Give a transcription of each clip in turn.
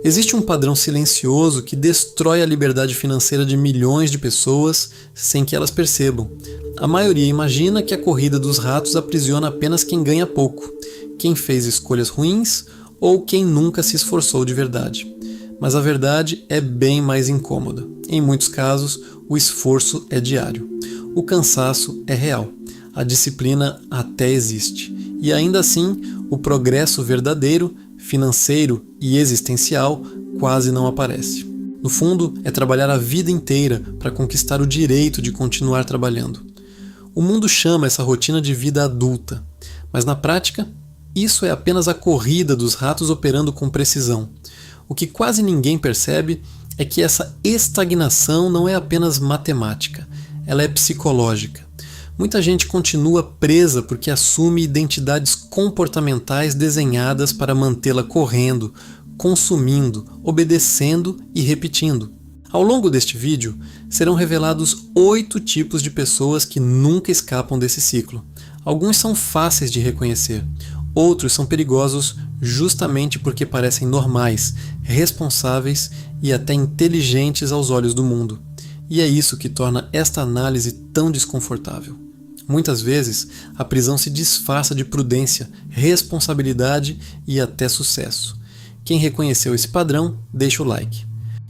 Existe um padrão silencioso que destrói a liberdade financeira de milhões de pessoas sem que elas percebam. A maioria imagina que a corrida dos ratos aprisiona apenas quem ganha pouco, quem fez escolhas ruins ou quem nunca se esforçou de verdade. Mas a verdade é bem mais incômoda. Em muitos casos, o esforço é diário. O cansaço é real. A disciplina até existe. E ainda assim, o progresso verdadeiro, financeiro e existencial quase não aparece. No fundo, é trabalhar a vida inteira para conquistar o direito de continuar trabalhando. O mundo chama essa rotina de vida adulta, mas na prática, isso é apenas a corrida dos ratos operando com precisão. O que quase ninguém percebe é que essa estagnação não é apenas matemática, ela é psicológica. Muita gente continua presa porque assume identidades comportamentais desenhadas para mantê-la correndo, consumindo, obedecendo e repetindo. Ao longo deste vídeo, serão revelados 8 tipos de pessoas que nunca escapam desse ciclo. Alguns são fáceis de reconhecer, outros são perigosos justamente porque parecem normais, responsáveis e até inteligentes aos olhos do mundo. E é isso que torna esta análise tão desconfortável. Muitas vezes, a prisão se disfarça de prudência, responsabilidade e até sucesso. Quem reconheceu esse padrão, deixa o like.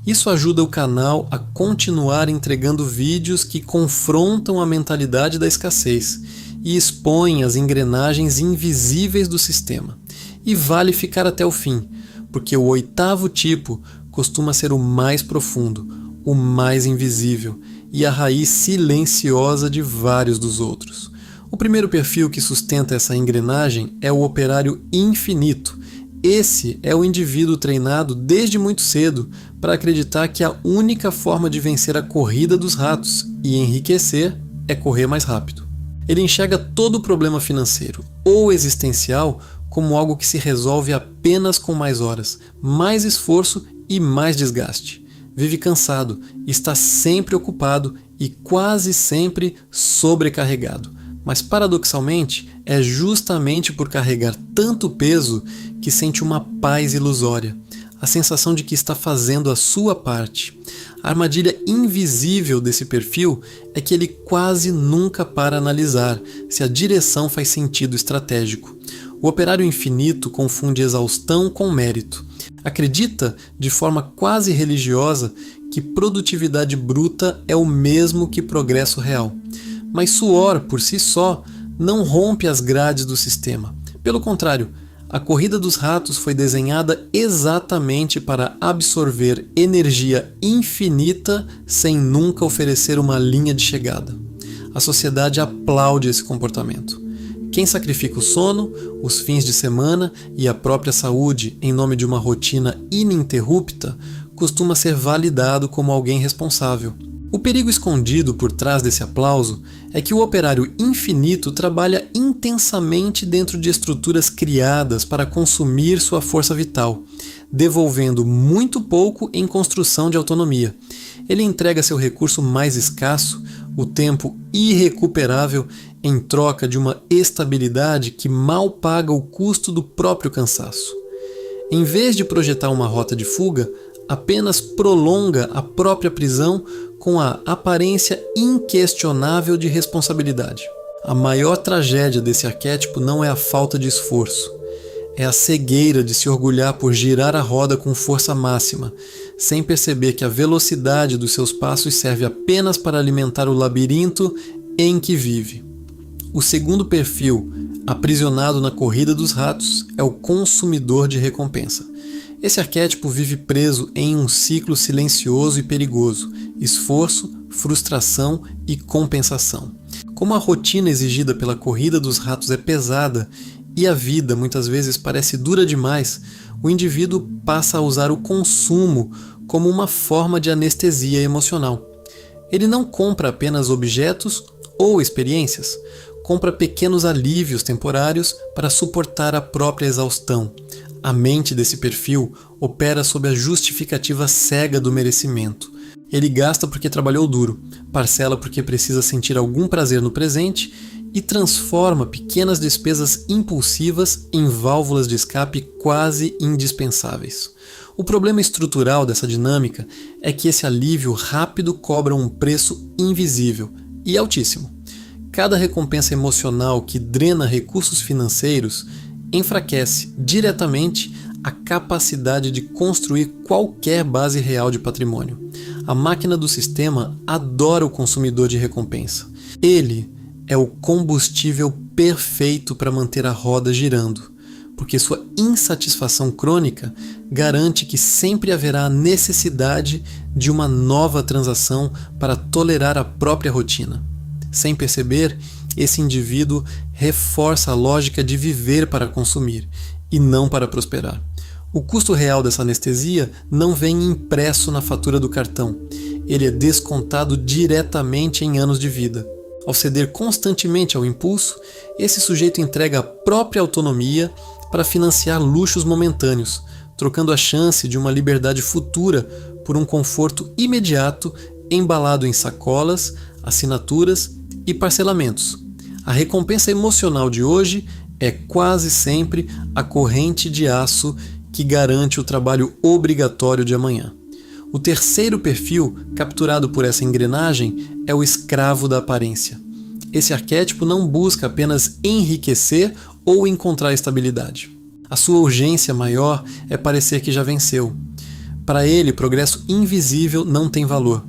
Isso ajuda o canal a continuar entregando vídeos que confrontam a mentalidade da escassez e expõem as engrenagens invisíveis do sistema. E vale ficar até o fim, porque o 8º tipo costuma ser o mais profundo, o mais invisível e a raiz silenciosa de vários dos outros. O primeiro perfil que sustenta essa engrenagem é o operário infinito. Esse é o indivíduo treinado desde muito cedo para acreditar que a única forma de vencer a corrida dos ratos e enriquecer é correr mais rápido. Ele enxerga todo o problema financeiro ou existencial como algo que se resolve apenas com mais horas, mais esforço e mais desgaste. Vive cansado, está sempre ocupado e quase sempre sobrecarregado. Mas paradoxalmente, é justamente por carregar tanto peso que sente uma paz ilusória, a sensação de que está fazendo a sua parte. A armadilha invisível desse perfil é que ele quase nunca para analisar se a direção faz sentido estratégico. O operário infinito confunde exaustão com mérito. Acredita, de forma quase religiosa, que produtividade bruta é o mesmo que progresso real. Mas suor, por si só, não rompe as grades do sistema. Pelo contrário, a corrida dos ratos foi desenhada exatamente para absorver energia infinita sem nunca oferecer uma linha de chegada. A sociedade aplaude esse comportamento. Quem sacrifica o sono, os fins de semana e a própria saúde em nome de uma rotina ininterrupta costuma ser validado como alguém responsável. O perigo escondido por trás desse aplauso é que o operário infinito trabalha intensamente dentro de estruturas criadas para consumir sua força vital, devolvendo muito pouco em construção de autonomia. Ele entrega seu recurso mais escasso, o tempo irrecuperável, em troca de uma estabilidade que mal paga o custo do próprio cansaço. Em vez de projetar uma rota de fuga, apenas prolonga a própria prisão com a aparência inquestionável de responsabilidade. A maior tragédia desse arquétipo não é a falta de esforço, é a cegueira de se orgulhar por girar a roda com força máxima, sem perceber que a velocidade dos seus passos serve apenas para alimentar o labirinto em que vive. O segundo perfil, aprisionado na corrida dos ratos, é o consumidor de recompensa. Esse arquétipo vive preso em um ciclo silencioso e perigoso: esforço, frustração e compensação. Como a rotina exigida pela corrida dos ratos é pesada e a vida muitas vezes parece dura demais, o indivíduo passa a usar o consumo como uma forma de anestesia emocional. Ele não compra apenas objetos ou experiências, compra pequenos alívios temporários para suportar a própria exaustão. A mente desse perfil opera sob a justificativa cega do merecimento. Ele gasta porque trabalhou duro, parcela porque precisa sentir algum prazer no presente e transforma pequenas despesas impulsivas em válvulas de escape quase indispensáveis. O problema estrutural dessa dinâmica é que esse alívio rápido cobra um preço invisível e altíssimo. Cada recompensa emocional que drena recursos financeiros enfraquece diretamente a capacidade de construir qualquer base real de patrimônio. A máquina do sistema adora o consumidor de recompensa. Ele é o combustível perfeito para manter a roda girando, porque sua insatisfação crônica garante que sempre haverá a necessidade de uma nova transação para tolerar a própria rotina. Sem perceber, esse indivíduo reforça a lógica de viver para consumir e não para prosperar. O custo real dessa anestesia não vem impresso na fatura do cartão, ele é descontado diretamente em anos de vida. Ao ceder constantemente ao impulso, esse sujeito entrega a própria autonomia para financiar luxos momentâneos, trocando a chance de uma liberdade futura por um conforto imediato embalado em sacolas, assinaturas e parcelamentos. A recompensa emocional de hoje é quase sempre a corrente de aço que garante o trabalho obrigatório de amanhã. O terceiro perfil capturado por essa engrenagem é o escravo da aparência. Esse arquétipo não busca apenas enriquecer ou encontrar estabilidade. A sua urgência maior é parecer que já venceu. Para ele, progresso invisível não tem valor.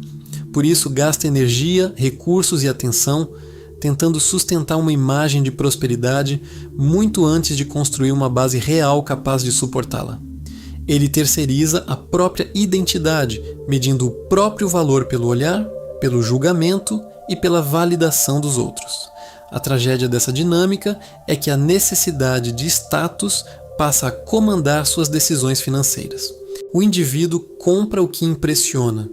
Por isso, gasta energia, recursos e atenção tentando sustentar uma imagem de prosperidade muito antes de construir uma base real capaz de suportá-la. Ele terceiriza a própria identidade, medindo o próprio valor pelo olhar, pelo julgamento e pela validação dos outros. A tragédia dessa dinâmica é que a necessidade de status passa a comandar suas decisões financeiras. O indivíduo compra o que impressiona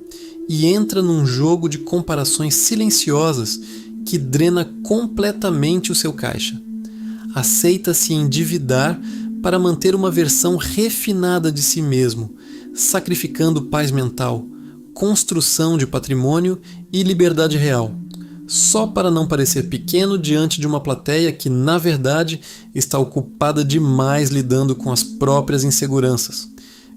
e entra num jogo de comparações silenciosas que drena completamente o seu caixa. Aceita se endividar para manter uma versão refinada de si mesmo, sacrificando paz mental, construção de patrimônio e liberdade real, só para não parecer pequeno diante de uma plateia que, na verdade, está ocupada demais lidando com as próprias inseguranças.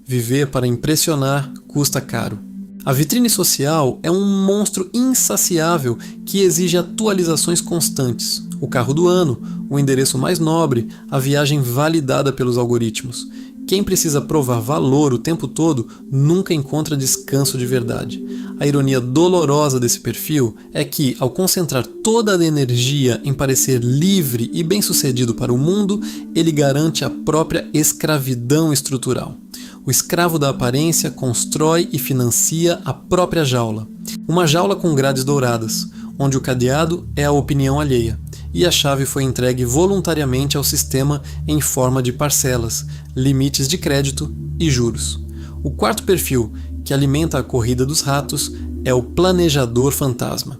Viver para impressionar custa caro. A vitrine social é um monstro insaciável que exige atualizações constantes. O carro do ano, o endereço mais nobre, a viagem validada pelos algoritmos. Quem precisa provar valor o tempo todo nunca encontra descanso de verdade. A ironia dolorosa desse perfil é que, ao concentrar toda a energia em parecer livre e bem-sucedido para o mundo, ele garante a própria escravidão estrutural. O escravo da aparência constrói e financia a própria jaula. Uma jaula com grades douradas, onde o cadeado é a opinião alheia, e a chave foi entregue voluntariamente ao sistema em forma de parcelas, limites de crédito e juros. O quarto perfil, que alimenta a corrida dos ratos, é o planejador fantasma.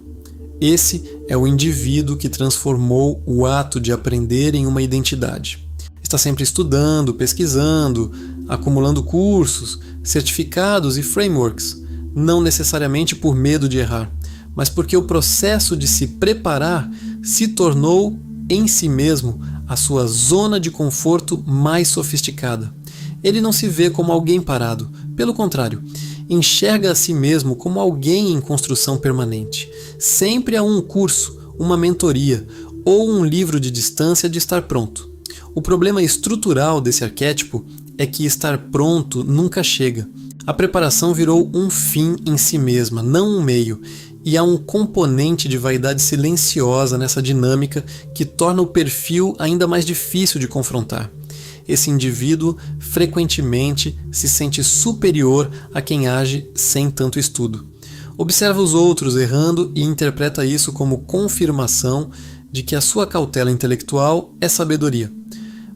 Esse é o indivíduo que transformou o ato de aprender em uma identidade. Está sempre estudando, pesquisando, acumulando cursos, certificados e frameworks, não necessariamente por medo de errar, mas porque o processo de se preparar se tornou, em si mesmo, a sua zona de conforto mais sofisticada. Ele não se vê como alguém parado, pelo contrário, enxerga a si mesmo como alguém em construção permanente. Sempre há um curso, uma mentoria ou um livro de distância de estar pronto. O problema estrutural desse arquétipo é que estar pronto nunca chega. A preparação virou um fim em si mesma, não um meio, e há um componente de vaidade silenciosa nessa dinâmica que torna o perfil ainda mais difícil de confrontar. Esse indivíduo frequentemente se sente superior a quem age sem tanto estudo. Observa os outros errando e interpreta isso como confirmação de que a sua cautela intelectual é sabedoria.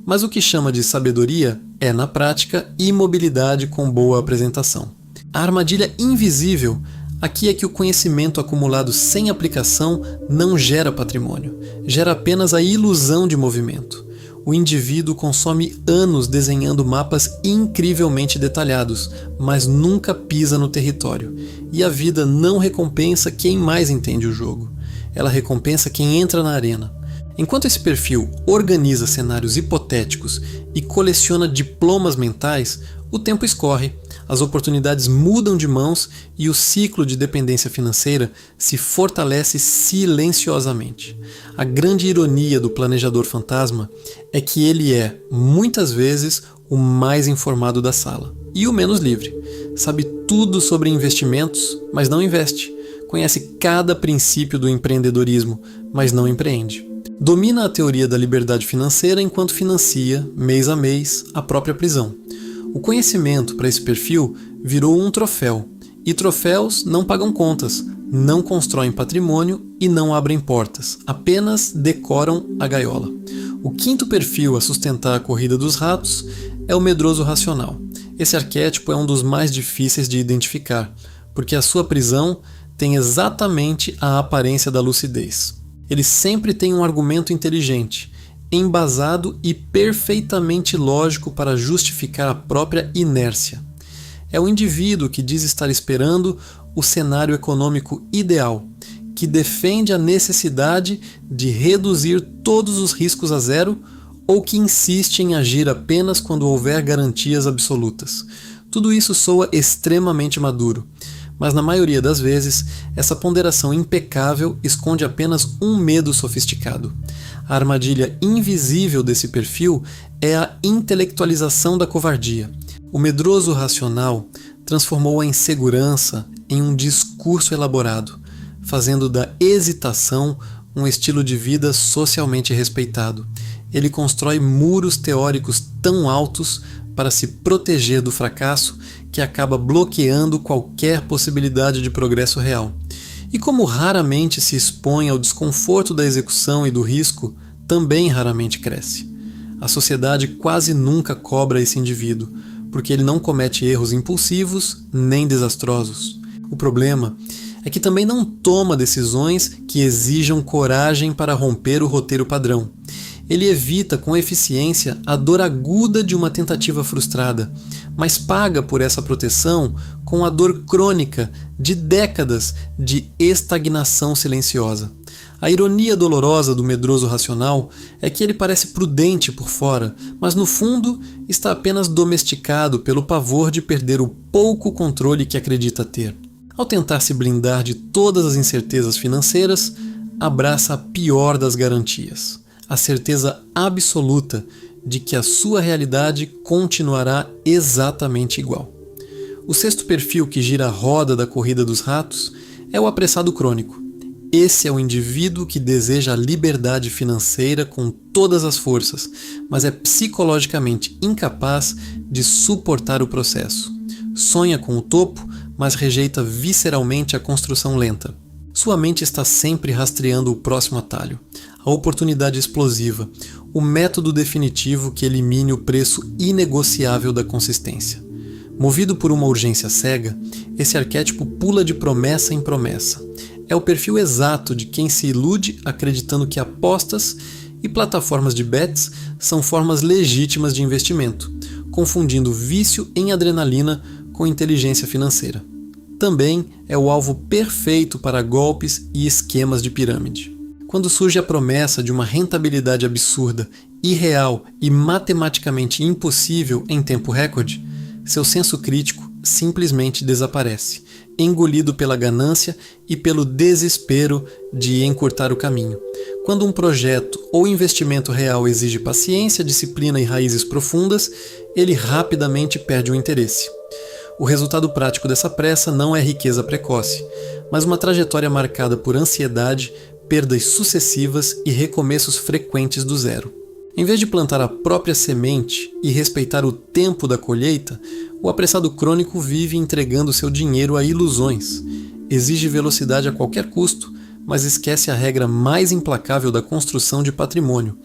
Mas o que chama de sabedoria é, na prática, imobilidade com boa apresentação. A armadilha invisível aqui é que o conhecimento acumulado sem aplicação não gera patrimônio, gera apenas a ilusão de movimento. O indivíduo consome anos desenhando mapas incrivelmente detalhados, mas nunca pisa no território. E a vida não recompensa quem mais entende o jogo. Ela recompensa quem entra na arena. Enquanto esse perfil organiza cenários hipotéticos e coleciona diplomas mentais, o tempo escorre, as oportunidades mudam de mãos e o ciclo de dependência financeira se fortalece silenciosamente. A grande ironia do planejador fantasma é que ele é, muitas vezes, o mais informado da sala e o menos livre. Sabe tudo sobre investimentos, mas não investe. Conhece cada princípio do empreendedorismo, mas não empreende. Domina a teoria da liberdade financeira enquanto financia, mês a mês, a própria prisão. O conhecimento para esse perfil virou um troféu, e troféus não pagam contas, não constroem patrimônio e não abrem portas, apenas decoram a gaiola. O quinto perfil a sustentar a corrida dos ratos é o medroso racional. Esse arquétipo é um dos mais difíceis de identificar, porque a sua prisão tem exatamente a aparência da lucidez. Ele sempre tem um argumento inteligente, embasado e perfeitamente lógico para justificar a própria inércia. É o indivíduo que diz estar esperando o cenário econômico ideal, que defende a necessidade de reduzir todos os riscos a zero ou que insiste em agir apenas quando houver garantias absolutas. Tudo isso soa extremamente maduro, mas na maioria das vezes, essa ponderação impecável esconde apenas um medo sofisticado. A armadilha invisível desse perfil é a intelectualização da covardia. O medroso racional transformou a insegurança em um discurso elaborado, fazendo da hesitação um estilo de vida socialmente respeitado. Ele constrói muros teóricos tão altos para se proteger do fracasso que acaba bloqueando qualquer possibilidade de progresso real. E como raramente se expõe ao desconforto da execução e do risco, também raramente cresce. A sociedade quase nunca cobra esse indivíduo, porque ele não comete erros impulsivos nem desastrosos. O problema é que também não toma decisões que exijam coragem para romper o roteiro padrão. Ele evita com eficiência a dor aguda de uma tentativa frustrada, mas paga por essa proteção com a dor crônica de décadas de estagnação silenciosa. A ironia dolorosa do medroso racional é que ele parece prudente por fora, mas no fundo está apenas domesticado pelo pavor de perder o pouco controle que acredita ter. Ao tentar se blindar de todas as incertezas financeiras, abraça a pior das garantias: a certeza absoluta de que a sua realidade continuará exatamente igual. O sexto perfil que gira a roda da corrida dos ratos é o apressado crônico. Esse é o indivíduo que deseja a liberdade financeira com todas as forças, mas é psicologicamente incapaz de suportar o processo. Sonha com o topo, mas rejeita visceralmente a construção lenta. Sua mente está sempre rastreando o próximo atalho, a oportunidade explosiva, o método definitivo que elimine o preço inegociável da consistência. Movido por uma urgência cega, esse arquétipo pula de promessa em promessa. É o perfil exato de quem se ilude acreditando que apostas e plataformas de bets são formas legítimas de investimento, confundindo vício em adrenalina com inteligência financeira. Também é o alvo perfeito para golpes e esquemas de pirâmide. Quando surge a promessa de uma rentabilidade absurda, irreal e matematicamente impossível em tempo recorde, seu senso crítico simplesmente desaparece, engolido pela ganância e pelo desespero de encurtar o caminho. Quando um projeto ou investimento real exige paciência, disciplina e raízes profundas, ele rapidamente perde o interesse. O resultado prático dessa pressa não é riqueza precoce, mas uma trajetória marcada por ansiedade, perdas sucessivas e recomeços frequentes do zero. Em vez de plantar a própria semente e respeitar o tempo da colheita, o apressado crônico vive entregando seu dinheiro a ilusões. Exige velocidade a qualquer custo, mas esquece a regra mais implacável da construção de patrimônio.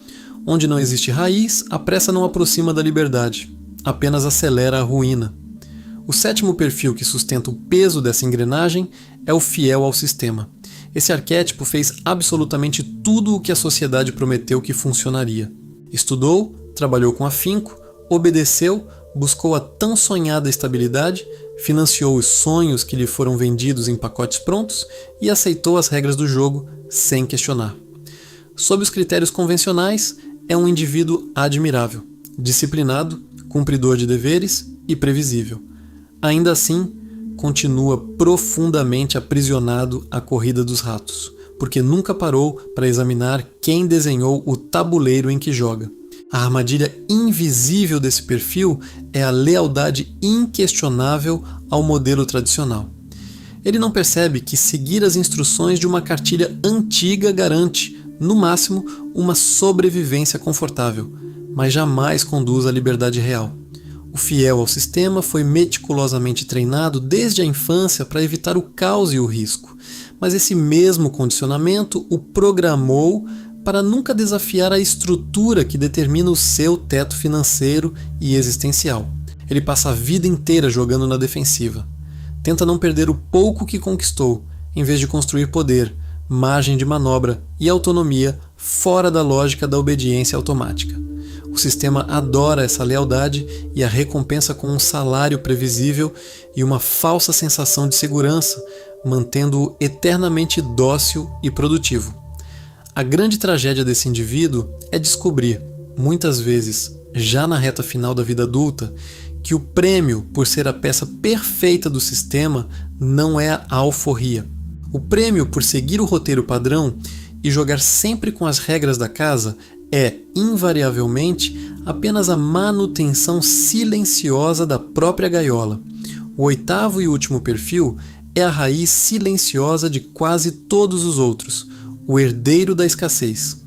Onde não existe raiz, a pressa não aproxima da liberdade, apenas acelera a ruína. O sétimo perfil que sustenta o peso dessa engrenagem é o fiel ao sistema. Esse arquétipo fez absolutamente tudo o que a sociedade prometeu que funcionaria. Estudou, trabalhou com afinco, obedeceu, buscou a tão sonhada estabilidade, financiou os sonhos que lhe foram vendidos em pacotes prontos e aceitou as regras do jogo sem questionar. Sob os critérios convencionais, é um indivíduo admirável, disciplinado, cumpridor de deveres e previsível. Ainda assim, continua profundamente aprisionado à corrida dos ratos, porque nunca parou para examinar quem desenhou o tabuleiro em que joga. A armadilha invisível desse perfil é a lealdade inquestionável ao modelo tradicional. Ele não percebe que seguir as instruções de uma cartilha antiga garante, no máximo, uma sobrevivência confortável, mas jamais conduz à liberdade real. O fiel ao sistema foi meticulosamente treinado desde a infância para evitar o caos e o risco, mas esse mesmo condicionamento o programou para nunca desafiar a estrutura que determina o seu teto financeiro e existencial. Ele passa a vida inteira jogando na defensiva. Tenta não perder o pouco que conquistou, em vez de construir poder, margem de manobra e autonomia fora da lógica da obediência automática. O sistema adora essa lealdade e a recompensa com um salário previsível e uma falsa sensação de segurança, mantendo-o eternamente dócil e produtivo. A grande tragédia desse indivíduo é descobrir, muitas vezes, já na reta final da vida adulta, que o prêmio por ser a peça perfeita do sistema não é a alforria. O prêmio por seguir o roteiro padrão e jogar sempre com as regras da casa é, invariavelmente, apenas a manutenção silenciosa da própria gaiola. O oitavo e último perfil é a raiz silenciosa de quase todos os outros, o herdeiro da escassez.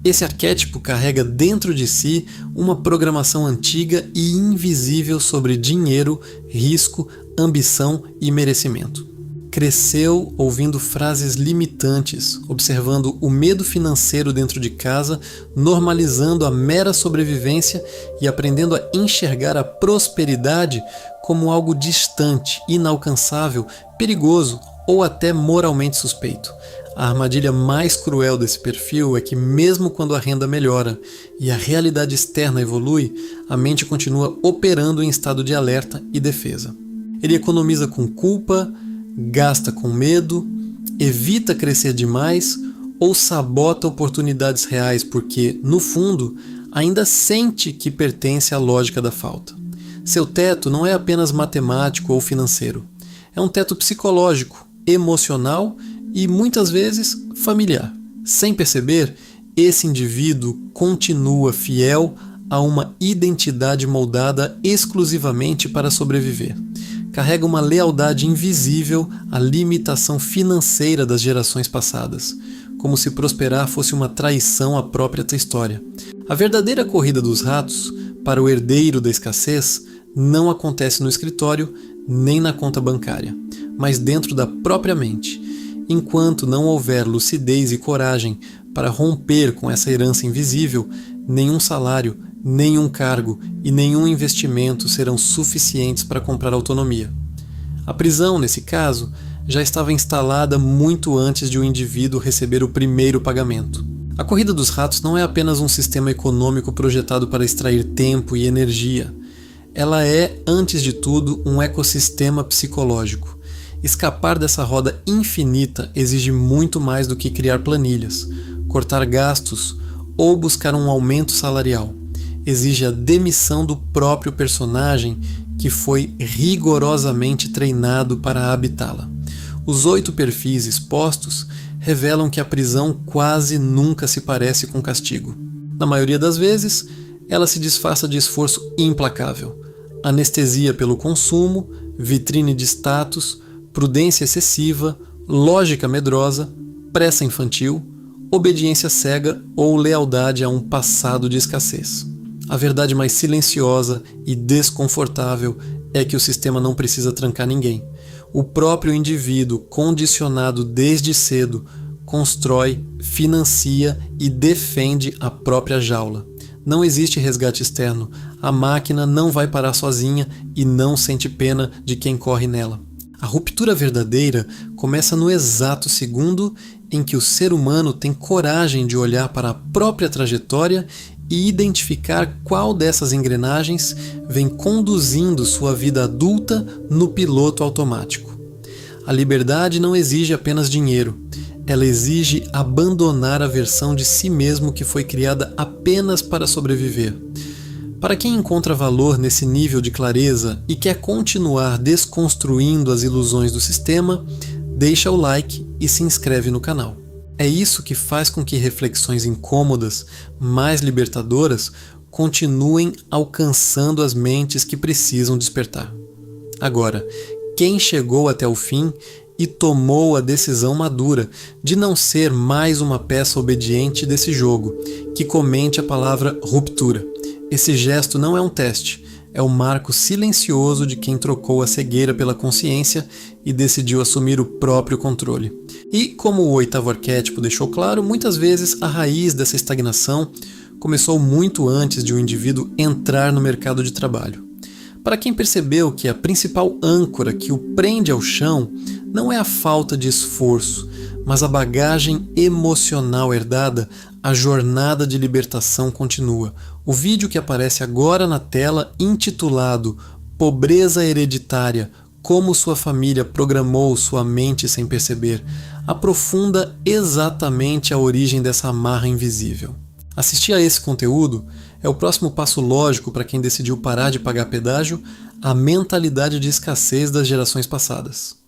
Esse arquétipo carrega dentro de si uma programação antiga e invisível sobre dinheiro, risco, ambição e merecimento. Cresceu ouvindo frases limitantes, observando o medo financeiro dentro de casa, normalizando a mera sobrevivência e aprendendo a enxergar a prosperidade como algo distante, inalcançável, perigoso ou até moralmente suspeito. A armadilha mais cruel desse perfil é que, mesmo quando a renda melhora e a realidade externa evolui, a mente continua operando em estado de alerta e defesa. Ele economiza com culpa, gasta com medo, evita crescer demais ou sabota oportunidades reais porque, no fundo, ainda sente que pertence à lógica da falta. Seu teto não é apenas matemático ou financeiro. É um teto psicológico, emocional e, muitas vezes, familiar. Sem perceber, esse indivíduo continua fiel a uma identidade moldada exclusivamente para sobreviver. Carrega uma lealdade invisível à limitação financeira das gerações passadas, como se prosperar fosse uma traição à própria história. A verdadeira corrida dos ratos, para o herdeiro da escassez, não acontece no escritório nem na conta bancária, mas dentro da própria mente. Enquanto não houver lucidez e coragem para romper com essa herança invisível, nenhum salário, nenhum cargo e nenhum investimento serão suficientes para comprar autonomia. A prisão, nesse caso, já estava instalada muito antes de o indivíduo receber o primeiro pagamento. A corrida dos ratos não é apenas um sistema econômico projetado para extrair tempo e energia. Ela é, antes de tudo, um ecossistema psicológico. Escapar dessa roda infinita exige muito mais do que criar planilhas, cortar gastos ou buscar um aumento salarial. Exige a demissão do próprio personagem que foi rigorosamente treinado para habitá-la. Os 8 perfis expostos revelam que a prisão quase nunca se parece com castigo. Na maioria das vezes, ela se disfarça de esforço implacável. Anestesia pelo consumo, vitrine de status, prudência excessiva, lógica medrosa, pressa infantil, obediência cega ou lealdade a um passado de escassez. A verdade mais silenciosa e desconfortável é que o sistema não precisa trancar ninguém. O próprio indivíduo, condicionado desde cedo, constrói, financia e defende a própria jaula. Não existe resgate externo. A máquina não vai parar sozinha e não sente pena de quem corre nela. A ruptura verdadeira começa no exato segundo em que o ser humano tem coragem de olhar para a própria trajetória e identificar qual dessas engrenagens vem conduzindo sua vida adulta no piloto automático. A liberdade não exige apenas dinheiro. Ela exige abandonar a versão de si mesmo que foi criada apenas para sobreviver. Para quem encontra valor nesse nível de clareza e quer continuar desconstruindo as ilusões do sistema, deixa o like e se inscreve no canal. É isso que faz com que reflexões incômodas, mais libertadoras, continuem alcançando as mentes que precisam despertar. Agora, quem chegou até o fim e tomou a decisão madura de não ser mais uma peça obediente desse jogo, que comente a palavra ruptura. Esse gesto não é um teste, é o marco silencioso de quem trocou a cegueira pela consciência e decidiu assumir o próprio controle. E, como o oitavo arquétipo deixou claro, muitas vezes a raiz dessa estagnação começou muito antes de o indivíduo entrar no mercado de trabalho. Para quem percebeu que a principal âncora que o prende ao chão não é a falta de esforço, mas a bagagem emocional herdada, a jornada de libertação continua. O vídeo que aparece agora na tela, intitulado Pobreza Hereditária, como sua família programou sua mente sem perceber, aprofunda exatamente a origem dessa amarra invisível. Assistir a esse conteúdo é o próximo passo lógico para quem decidiu parar de pagar pedágio à mentalidade de escassez das gerações passadas.